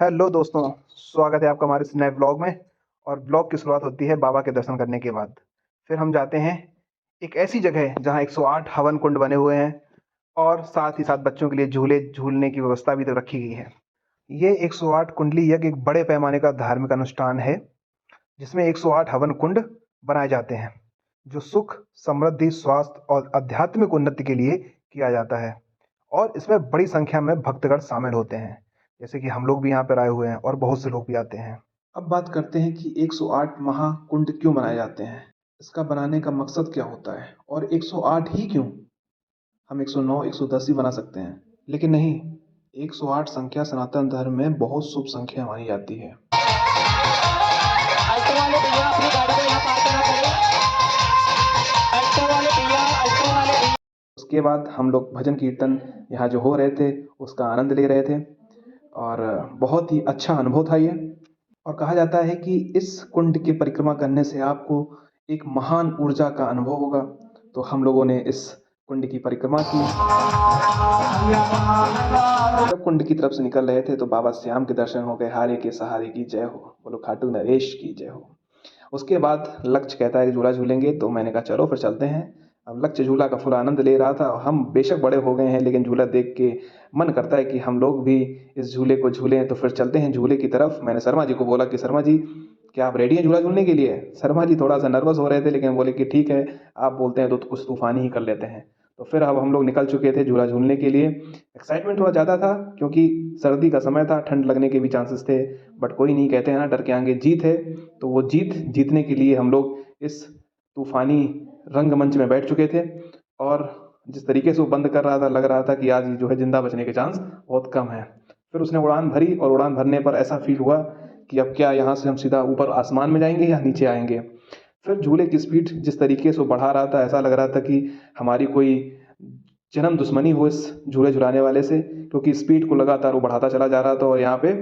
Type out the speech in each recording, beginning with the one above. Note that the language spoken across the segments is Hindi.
हेलो दोस्तों, स्वागत है आपका हमारे इस नए ब्लॉग में। और ब्लॉग की शुरुआत होती है बाबा के दर्शन करने के बाद। फिर हम जाते हैं एक ऐसी जगह जहां 108 हवन कुंड बने हुए हैं और साथ ही साथ बच्चों के लिए झूले झूलने की व्यवस्था भी तो रखी गई है। ये 108 कुंडली यज्ञ एक बड़े पैमाने का धार्मिक अनुष्ठान है जिसमें 108 हवन कुंड बनाए जाते हैं जो सुख, समृद्धि, स्वास्थ्य और आध्यात्मिक उन्नति के लिए किया जाता है। और इसमें बड़ी संख्या में भक्तगण शामिल होते हैं, जैसे कि हम लोग भी यहाँ पर आए हुए हैं और बहुत से लोग भी आते हैं। अब बात करते हैं कि 108 महाकुंड क्यों बनाए जाते हैं, इसका बनाने का मकसद क्या होता है और 108 ही क्यों? हम 109, 110 ही बना सकते हैं, लेकिन नहीं, 108 संख्या सनातन धर्म में बहुत शुभ संख्या मानी जाती है। ऑटो वाले भैया अपनी गाड़ी को यहाँ पार्क ना करें। ऑटो वाले भैया, ऑटो वाले भैया। उसके बाद हम लोग भजन कीर्तन यहाँ जो हो रहे थे उसका आनंद ले रहे थे और बहुत ही अच्छा अनुभव था ये। और कहा जाता है कि इस कुंड की परिक्रमा करने से आपको एक महान ऊर्जा का अनुभव होगा। तो हम लोगों ने इस कुंड की परिक्रमा की। जब कुंड की तरफ से निकल रहे थे तो बाबा श्याम के दर्शन हो गए। हारे के सहारे की जय हो, बोलो खाटू नरेश की जय हो। उसके बाद लक्ष्य कहता है कि झूला झूलेंगे, तो मैंने कहा चलो फिर चलते हैं। अब लक्ष्य झूला का फुल आनंद ले रहा था। हम बेशक बड़े हो गए हैं लेकिन झूला देख के मन करता है कि हम लोग भी इस झूले को झूलें। तो फिर चलते हैं झूले की तरफ। मैंने शर्मा जी को बोला कि शर्मा जी, क्या आप रेडी हैं झूला झूलने के लिए? शर्मा जी थोड़ा सा नर्वस हो रहे थे लेकिन बोले कि ठीक है, आप बोलते हैं तो कुछ तूफानी ही कर लेते हैं। तो फिर अब हम लोग निकल चुके थे झूला झूलने के लिए। एक्साइटमेंट थोड़ा ज़्यादा था क्योंकि सर्दी का समय था, ठंड लगने के भी चांसेस थे, बट कोई नहीं, कहते हैं ना डर के आगे जीत है। तो वो जीतने के लिए हम लोग इस तूफानी रंगमंच में बैठ चुके थे। और जिस तरीके से वो बंद कर रहा था, लग रहा था कि आज जो है जिंदा बचने के चांस बहुत कम है। फिर उसने उड़ान भरी और उड़ान भरने पर ऐसा फील हुआ कि अब क्या यहाँ से हम सीधा ऊपर आसमान में जाएंगे या नीचे आएंगे। फिर झूले की स्पीड जिस तरीके से वो बढ़ा रहा था, ऐसा लग रहा था कि हमारी कोई जन्म दुश्मनी हो इस झूले झुलाने वाले से, क्योंकि स्पीड को लगातार वो बढ़ाता चला जा रहा था और यहाँ पे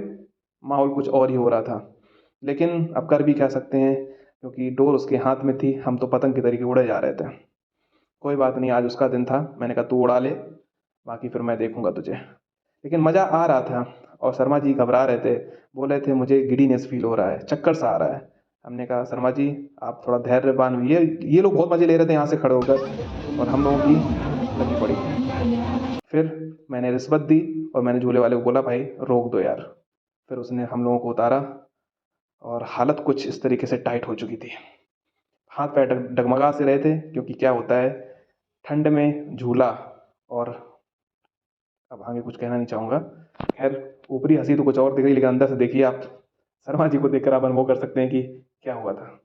माहौल कुछ और ही हो रहा था। लेकिन अब कर भी क्या सकते हैं, क्योंकि डोर उसके हाथ में थी, हम तो पतंग की तरीके उड़े जा रहे थे। कोई बात नहीं, आज उसका दिन था। मैंने कहा तू उड़ा ले, बाकी फिर मैं देखूंगा तुझे। लेकिन मज़ा आ रहा था। और शर्मा जी घबरा रहे थे, बोल रहे थे मुझे गिडीनेस फील हो रहा है, चक्कर सा आ रहा है। हमने कहा शर्मा जी आप थोड़ा धैर्यवान हुई। ये लोग बहुत मज़े ले रहे थे यहाँ से खड़े होकर और हम लोगों की लगी पड़ी। फिर मैंने रिश्वत दी और मैंने झूले वाले को बोला भाई रोक दो यार। फिर उसने हम लोगों को उतारा और हालत कुछ इस तरीके से टाइट हो चुकी थी। हाथ पैर डगमगा से रहे थे, क्योंकि क्या होता है ठंड में झूला। और अब आगे कुछ कहना नहीं चाहूँगा। खैर, ऊपरी हंसी तो कुछ और दिख रही, लेकिन अंदर से देखिए आप। शर्मा जी को देखकर आप अनुभव कर सकते हैं कि क्या हुआ था।